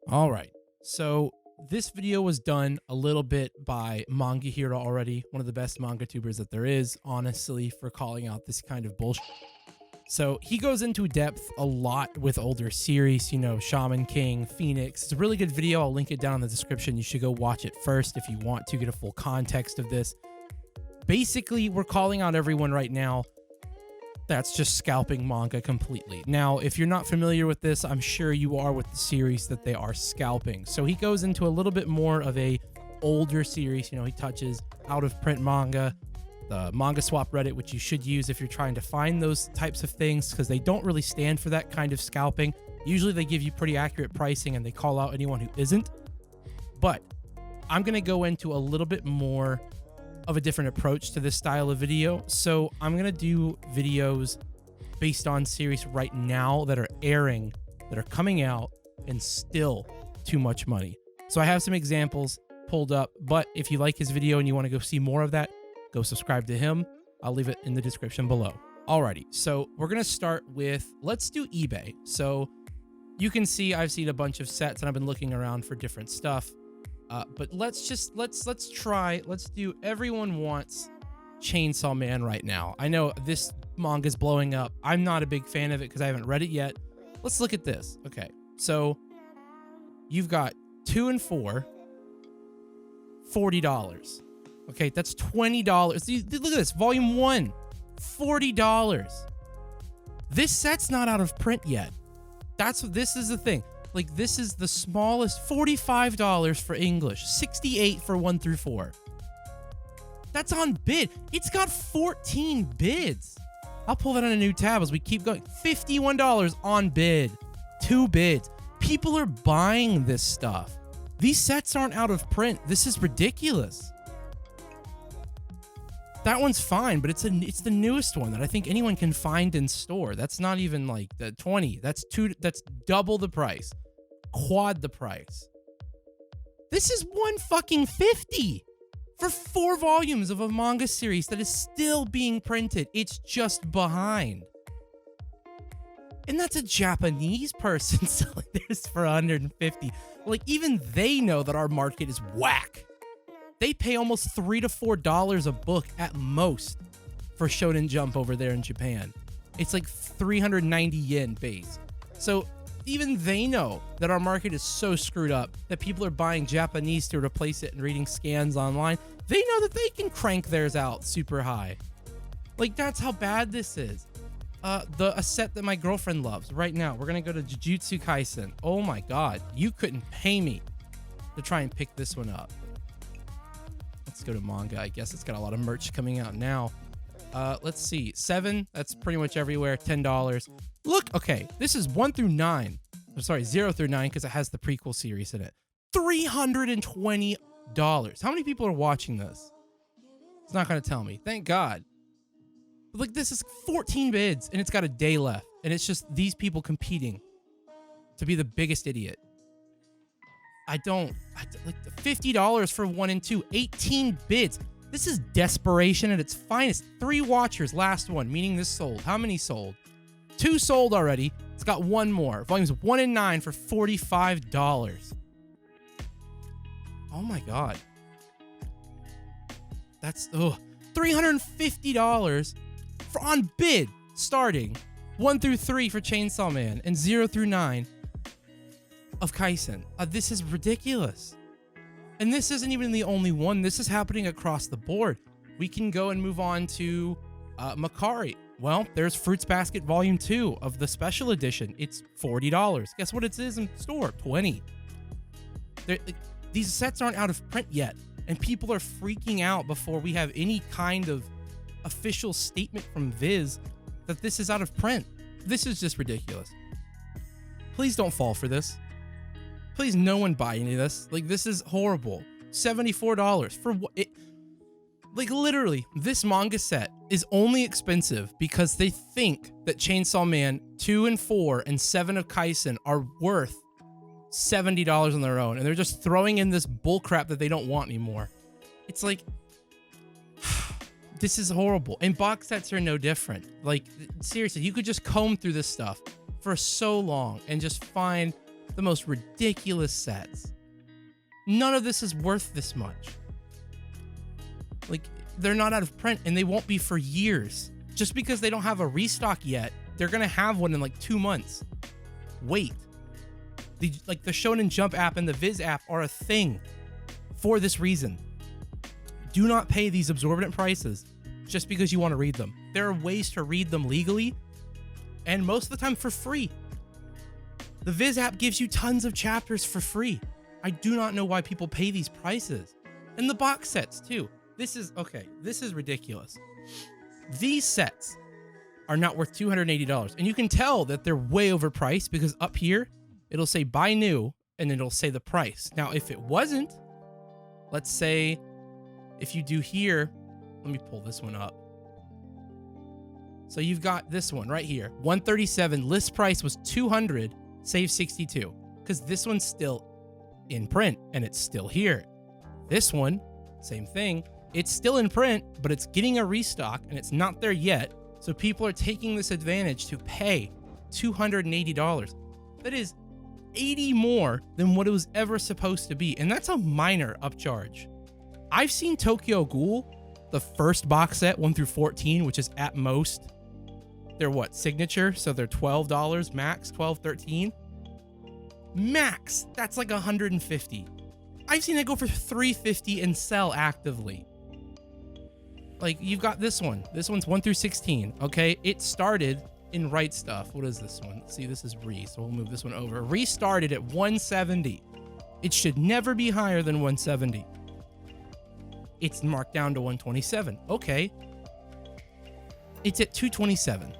All right. So this video was done a little bit by Manga Hero already, one of the best manga tubers that there is, honestly, for calling out this kind of bullshit. So he goes into depth a lot with older series, you know, Shaman King, Phoenix. It's a really good video. I'll link it down in the description. You should go watch it first if you want to get a full context of this. Basically, we're calling out everyone right now that's just scalping manga completely. Now, if you're not familiar with this, I'm sure you are with the series that they are scalping. So he goes into a little bit more of a older series. You know, he touches out of print manga, the Manga Swap Reddit, which you should use if you're trying to find those types of things, because they don't really stand for that kind of scalping. Usually they give you pretty accurate pricing and they call out anyone who isn't. But I'm going to go into a little bit more of a different approach to this style of video. So I'm going to do videos based on series right now that are airing, that are coming out, and still too much money. So I have some examples pulled up, but if you like his video and you want to go see more of that, go subscribe to him. I'll leave it in the description below. Alrighty, so we're going to start with, let's do eBay. So you can see I've seen a bunch of sets and I've been looking around for different stuff. But let's do Everyone Wants Chainsaw Man right now. I know this manga's blowing up. I'm not a big fan of it because I haven't read it yet. Let's look at this. Okay, so you've got 2 and 4, $40. Okay, that's $20. Look at this, volume 1, $40. This set's not out of print yet. This is the thing. Like, this is the smallest, $45 for English, $68 for 1 through 4. That's on bid. It's got 14 bids. I'll pull that on a new tab as we keep going. $51 on bid. 2 bids. People are buying this stuff. These sets aren't out of print. This is ridiculous. That one's fine, but it's the newest one that I think anyone can find in store. That's not even like the 20. That's double the price. Quad the price. This is $150 for 4 volumes of a manga series that is still being printed. It's just behind. And that's a Japanese person selling this for $150. Like, even they know that our market is whack. They pay almost $3 to $4 a book at most for Shonen Jump over there in Japan. It's like 390 yen base. So even they know that our market is so screwed up that people are buying Japanese to replace it and reading scans online. They know that they can crank theirs out super high. Like, that's how bad this is. A set that my girlfriend loves right now. We're going to go to Jujutsu Kaisen. Oh my God. You couldn't pay me to try and pick this one up. Let's go to manga. I guess it's got a lot of merch coming out now. Let's see. 7. That's pretty much everywhere. $10. Look, okay. This is 1 through 9. I'm sorry, 0 through 9 because it has the prequel series in it. $320. How many people are watching this? It's not going to tell me. Thank God. But like, this is 14 bids and it's got a day left. And it's just these people competing to be the biggest idiot. Like $50 for 1 and 2, 18 bids. This is desperation at its finest. 3 watchers, last one, meaning this sold. How many sold? 2 sold already. It's got 1 more. Volumes 1 and 9 for $45. Oh my God. That's $350 for on bid starting 1 through 3 for Chainsaw Man and 0 through 9 of Kaisen. This is ridiculous. And this isn't even the only one. This is happening across the board. We can go and move on to Makari. Well, there's Fruits Basket Volume 2 of the special edition. It's $40. Guess what it is in store? $20. These sets aren't out of print yet, and people are freaking out before we have any kind of official statement from Viz that this is out of print. This is just ridiculous. Please don't fall for this. Please, no one buy any of this. Like, this is horrible. $74 for what? Like, literally, this manga set is only expensive because they think that Chainsaw Man 2 and 4 and 7 of Kaisen are worth $70 on their own, and they're just throwing in this bullcrap that they don't want anymore. It's like, This is horrible. And box sets are no different. Like, seriously, you could just comb through this stuff for so long and just find the most ridiculous sets. None of this is worth this much. Like, they're not out of print, and they won't be for years. Just because they don't have a restock yet, they're gonna have one in like 2 months. Wait. The Shonen Jump app and the Viz app are a thing for this reason. Do not pay these exorbitant prices just because you want to read them. There are ways to read them legally, and most of the time for free. The Viz app gives you tons of chapters for free. I do not know why people pay these prices. And the box sets too. This is ridiculous. These sets are not worth $280. And you can tell that they're way overpriced because up here, it'll say buy new and it'll say the price. Now, if it wasn't, let's say if you do here, let me pull this one up. So you've got this one right here, 137, list price was 200, save 62. Because this one's still in print and it's still here. This one, same thing. It's still in print, but it's getting a restock and it's not there yet. So people are taking this advantage to pay $280. That is 80 more than what it was ever supposed to be. And that's a minor upcharge. I've seen Tokyo Ghoul, the first box set, 1 through 14, which is at most, they're what, signature? So they're $12 max, 12, 13. Max, that's like 150. I've seen it go for 350 and sell actively. Like, you've got this one. This one's 1 through 16, okay? It started in Right Stuff. What is this one? Let's see, this is Re, so we'll move this one over. Restarted at 170. It should never be higher than 170. It's marked down to 127. Okay. It's at 227.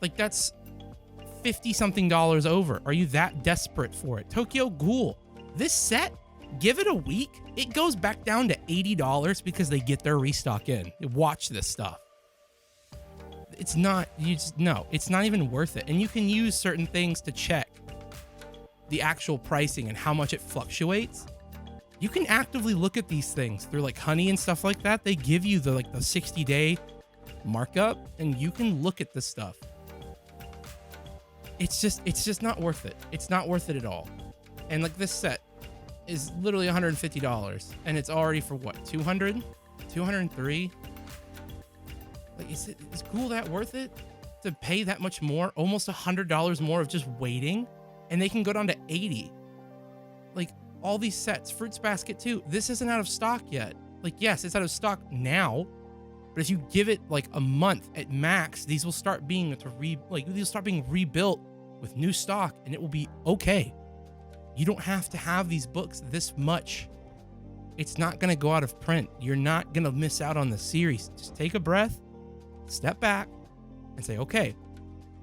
Like, that's 50 something dollars over. Are you that desperate for it? Tokyo Ghoul, this set, give it a week, it goes back down to $80 because they get their restock in. Watch this stuff. It's not, no, it's not even worth it. And you can use certain things to check the actual pricing and how much it fluctuates. You can actively look at these things through like Honey and stuff like that. They give you the 60-day markup and you can look at this stuff. It's just not worth it. It's not worth it at all. And like, this set is literally $150 and it's already for what, 200, 203. Like, is Ghoul that worth it to pay that much more? Almost $100 more of just waiting, and they can go down to 80. Like, all these sets, Fruits Basket too, this isn't out of stock yet. Like, yes, it's out of stock now, but if you give it like a month at max, these will start being rebuilt with new stock, and it will be okay. You don't have to have these books this much. It's not going to go out of print. You're not going to miss out on the series. Just take a breath, step back, and say, okay,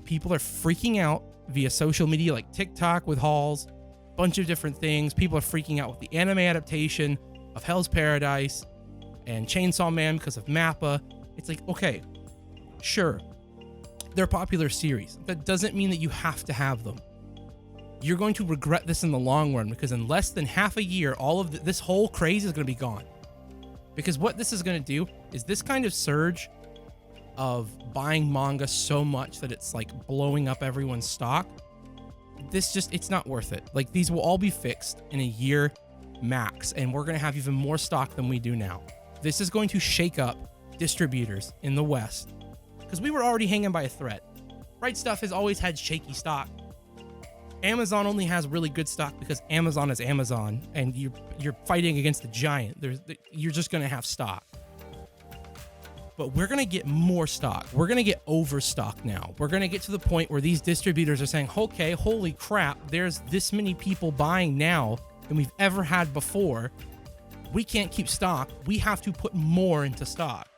people are freaking out via social media like TikTok with hauls, bunch of different things. People are freaking out with the anime adaptation of Hell's Paradise and Chainsaw Man because of Mappa. It's like, okay, sure, they're popular series. That doesn't mean that you have to have them. You're going to regret this in the long run, because in less than half a year, all of this whole craze is going to be gone. Because what this is going to do is this kind of surge of buying manga so much that it's like blowing up everyone's stock. It's not worth it. Like, these will all be fixed in a year max, and we're going to have even more stock than we do now. This is going to shake up distributors in the West, because we were already hanging by a thread. Right Stuff has always had shaky stock. Amazon only has really good stock because Amazon is Amazon, and you're fighting against a giant. You're just going to have stock. But we're going to get more stock. We're going to get overstock now. We're going to get to the point where these distributors are saying, okay, holy crap, there's this many people buying now than we've ever had before. We can't keep stock. We have to put more into stock.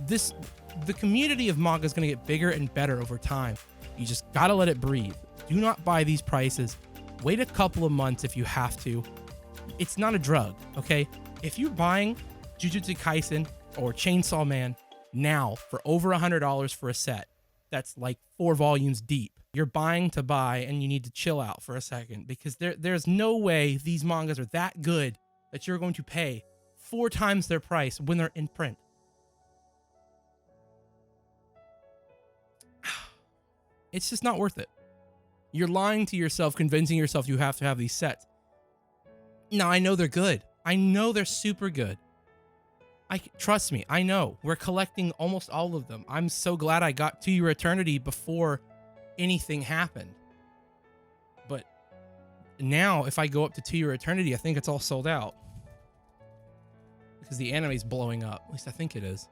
The community of manga is going to get bigger and better over time. You just got to let it breathe. Do not buy these prices. Wait a couple of months if you have to. It's not a drug, okay? If you're buying Jujutsu Kaisen or Chainsaw Man now for over $100 for a set, that's like 4 volumes deep. You're buying to buy, and you need to chill out for a second, because there's no way these mangas are that good that you're going to pay 4 times their price when they're in print. It's just not worth it. You're lying to yourself, convincing yourself you have to have these sets. Now, I know they're good. I know they're super good. Trust me, I know. We're collecting almost all of them. I'm so glad I got To Your Eternity before anything happened. But now, if I go up to Your Eternity, I think it's all sold out. Because the anime's blowing up. At least I think it is.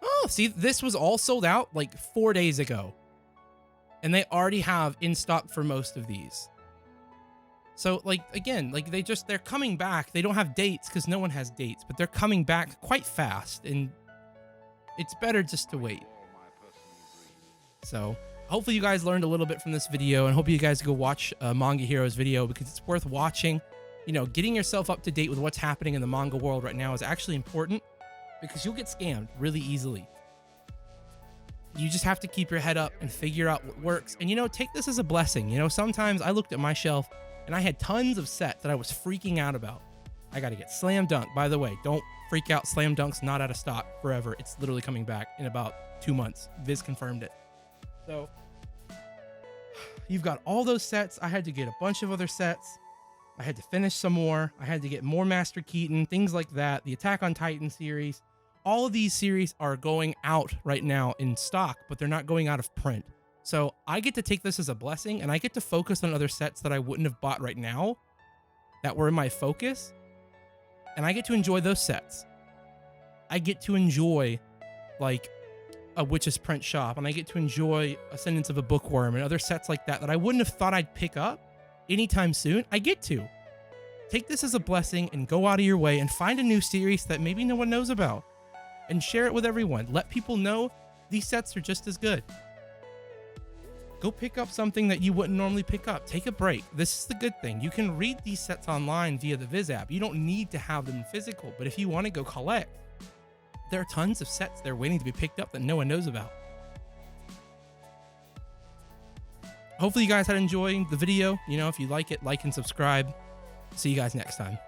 Oh, see, this was all sold out like 4 days ago. And they already have in stock for most of these. So, like, again, like, they're coming back. They don't have dates because no one has dates, but they're coming back quite fast, and it's better just to wait. So, hopefully you guys learned a little bit from this video, and hope you guys go watch Manga Hero's video because it's worth watching. You know, getting yourself up to date with what's happening in the manga world right now is actually important because you'll get scammed really easily. You just have to keep your head up and figure out what works. And, you know, take this as a blessing. You know, sometimes I looked at my shelf and I had tons of sets that I was freaking out about. I got to get Slam Dunk. By the way, don't freak out. Slam Dunk's not out of stock forever. It's literally coming back in about 2 months. Viz confirmed it. So you've got all those sets. I had to get a bunch of other sets. I had to finish some more. I had to get more Master Keaton, things like that. The Attack on Titan series. All of these series are going out right now in stock, but they're not going out of print. So I get to take this as a blessing, and I get to focus on other sets that I wouldn't have bought right now that were in my focus, and I get to enjoy those sets. I get to enjoy, like, a Witch's Print Shop, and I get to enjoy Ascendance of a Bookworm and other sets like that that I wouldn't have thought I'd pick up anytime soon. I get to. Take this as a blessing and go out of your way and find a new series that maybe no one knows about. And share it with everyone. Let people know these sets are just as good. Go pick up something that you wouldn't normally pick up. Take a break. This is the good thing. You can read these sets online via the Viz app. You don't need to have them physical, but if you want to go collect, there are tons of sets there waiting to be picked up that no one knows about. Hopefully you guys had enjoyed the video. You know, if you like it, like and subscribe. See you guys next time.